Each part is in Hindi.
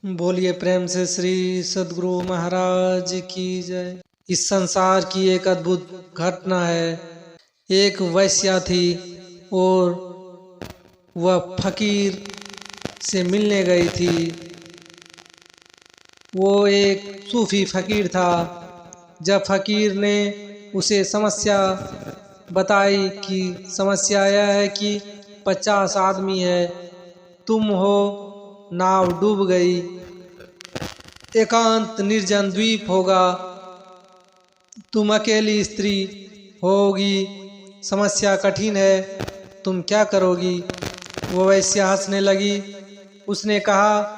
बोलिए प्रेम से श्री सद्गुरु महाराज की जय। इस संसार की एक अद्भुत घटना है। एक वैश्या थी और वह फकीर से मिलने गई थी। वो एक सूफी फकीर था। जब फकीर ने उसे समस्या बताई कि समस्या यह है कि 50 आदमी है, तुम हो, नाव डूब गई, एकांत निर्जन द्वीप होगा, तुम अकेली स्त्री होगी, समस्या कठिन है, तुम क्या करोगी। वो वैश्या हंसने लगी। उसने कहा,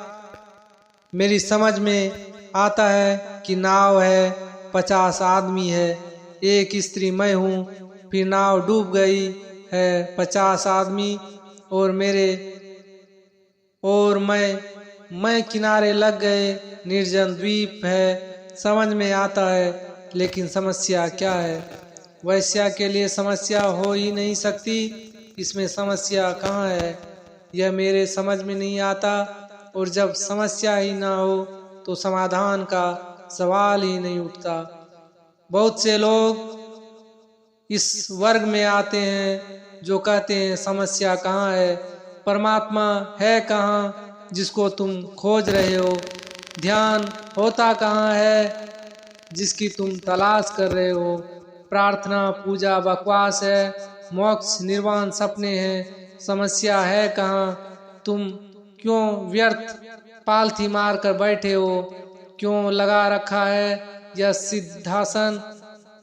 मेरी समझ में आता है कि नाव है, 50 आदमी है, एक स्त्री मैं हूँ, फिर नाव डूब गई है, 50 आदमी और मैं किनारे लग गए, निर्जन द्वीप है, समझ में आता है, लेकिन समस्या क्या है। वैश्या के लिए समस्या हो ही नहीं सकती, इसमें समस्या कहाँ है, यह मेरे समझ में नहीं आता। और जब समस्या ही ना हो तो समाधान का सवाल ही नहीं उठता। बहुत से लोग इस वर्ग में आते हैं जो कहते हैं समस्या कहाँ है, परमात्मा है कहाँ जिसको तुम खोज रहे हो, ध्यान होता कहाँ है जिसकी तुम तलाश कर रहे हो, प्रार्थना पूजा बकवास है, मोक्ष निर्वाण सपने हैं, समस्या है कहाँ, तुम क्यों व्यर्थ पालथी मार कर बैठे हो, क्यों लगा रखा है यह सिद्धासन,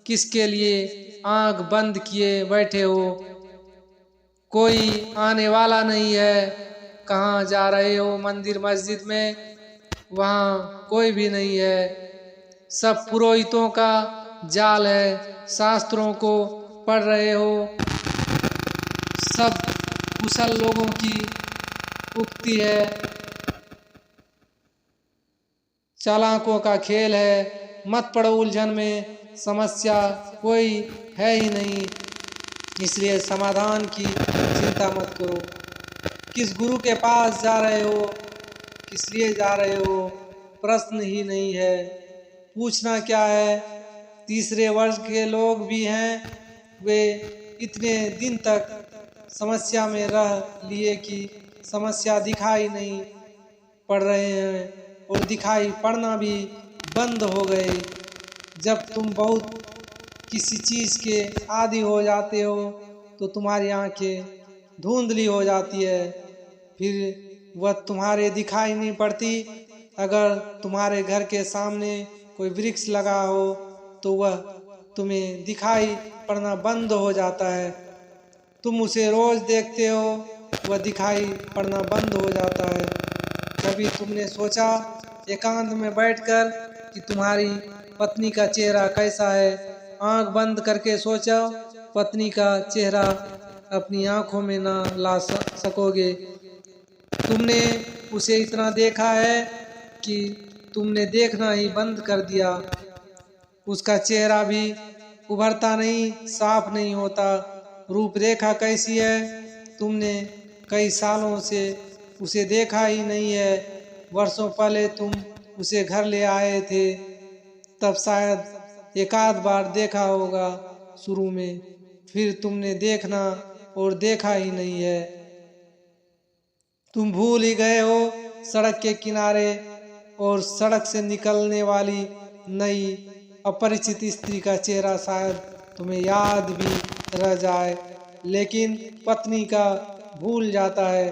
किसके लिए आंख बंद किए बैठे हो, कोई आने वाला नहीं है, कहाँ जा रहे हो, मंदिर मस्जिद में, वहाँ कोई भी नहीं है, सब पुरोहितों का जाल है, शास्त्रों को पढ़ रहे हो, सब कुशल लोगों की उक्ति है, चालाकों का खेल है, मत पड़ो उलझन में, समस्या कोई है ही नहीं, इसलिए समाधान की चिंता मत करो। किस गुरु के पास जा रहे हो, किस लिए जा रहे हो, प्रश्न ही नहीं है, पूछना क्या है। तीसरे वर्ग के लोग भी हैं, वे इतने दिन तक समस्या में रह लिए कि समस्या दिखाई नहीं पड़ रहे हैं और दिखाई पड़ना भी बंद हो गए। जब तुम बहुत किसी चीज़ के आदी हो जाते हो तो तुम्हारी आंखें धुंधली हो जाती है, फिर वह तुम्हारे दिखाई नहीं पड़ती। अगर तुम्हारे घर के सामने कोई वृक्ष लगा हो तो वह तुम्हें दिखाई पड़ना बंद हो जाता है, तुम उसे रोज देखते हो, वह दिखाई पड़ना बंद हो जाता है। कभी तुमने सोचा एकांत में बैठकर कि तुम्हारी पत्नी का चेहरा कैसा है, आंख बंद करके सोचो, पत्नी का चेहरा अपनी आंखों में ना ला सकोगे। तुमने उसे इतना देखा है कि तुमने देखना ही बंद कर दिया, उसका चेहरा भी उभरता नहीं, साफ नहीं होता, रूपरेखा कैसी है, तुमने कई सालों से उसे देखा ही नहीं है। वर्षों पहले तुम उसे घर ले आए थे, तब शायद एक आध बार देखा होगा शुरू में, फिर तुमने देखना और देखा ही नहीं है। तुम भूल ही गए हो सड़क के किनारे और सड़क से निकलने वाली नई अपरिचित स्त्री का चेहरा शायद तुम्हें याद भी रह जाए, लेकिन पत्नी का भूल जाता है,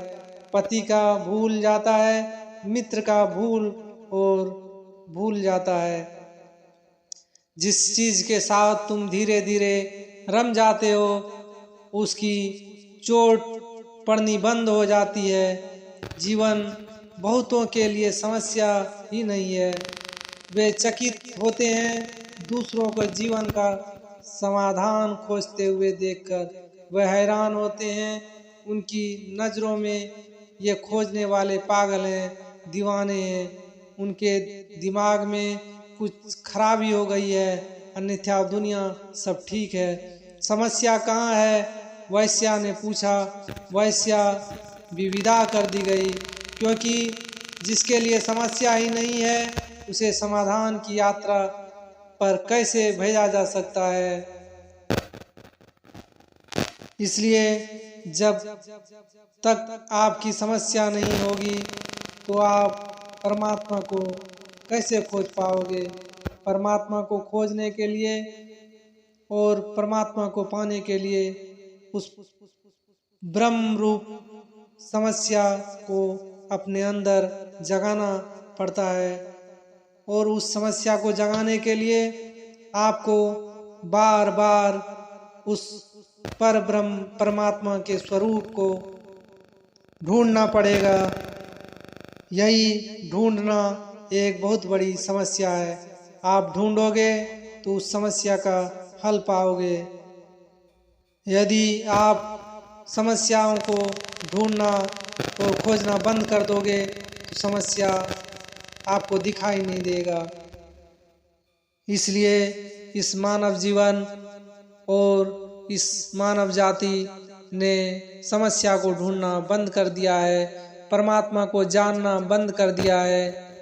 पति का भूल जाता है, मित्र का भूल जाता है। जिस चीज के साथ तुम धीरे धीरे रम जाते हो उसकी चोट पड़नी बंद हो जाती है। जीवन बहुतों के लिए समस्या ही नहीं है, वे चकित होते हैं दूसरों को जीवन का समाधान खोजते हुए देखकर, वे हैरान होते हैं, उनकी नज़रों में ये खोजने वाले पागल हैं, दीवाने हैं, उनके दिमाग में कुछ खराबी हो गई है, अन्यथा दुनिया सब ठीक है। समस्या कहाँ है, वैश्या ने पूछा। वैश्या भी विदा कर दी गई, क्योंकि जिसके लिए समस्या ही नहीं है, उसे समाधान की यात्रा पर कैसे भेजा जा सकता है। इसलिए जब तक आपकी समस्या नहीं होगी तो आप परमात्मा को कैसे खोज पाओगे। परमात्मा को खोजने के लिए और परमात्मा को पाने के लिए उस ब्रह्म रूप समस्या को अपने अंदर जगाना पड़ता है। और उस समस्या को जगाने के लिए आपको बार बार उस पर ब्रह्म परमात्मा के स्वरूप को ढूंढना पड़ेगा। यही ढूंढना एक बहुत बड़ी समस्या है। आप ढूंढोगे तो उस समस्या का हल पाओगे। यदि आप समस्याओं को ढूंढना और खोजना बंद कर दोगे तो समस्या आपको दिखाई नहीं देगा। इसलिए इस मानव जीवन और इस मानव जाति ने समस्या को ढूंढना बंद कर दिया है, परमात्मा को जानना बंद कर दिया है।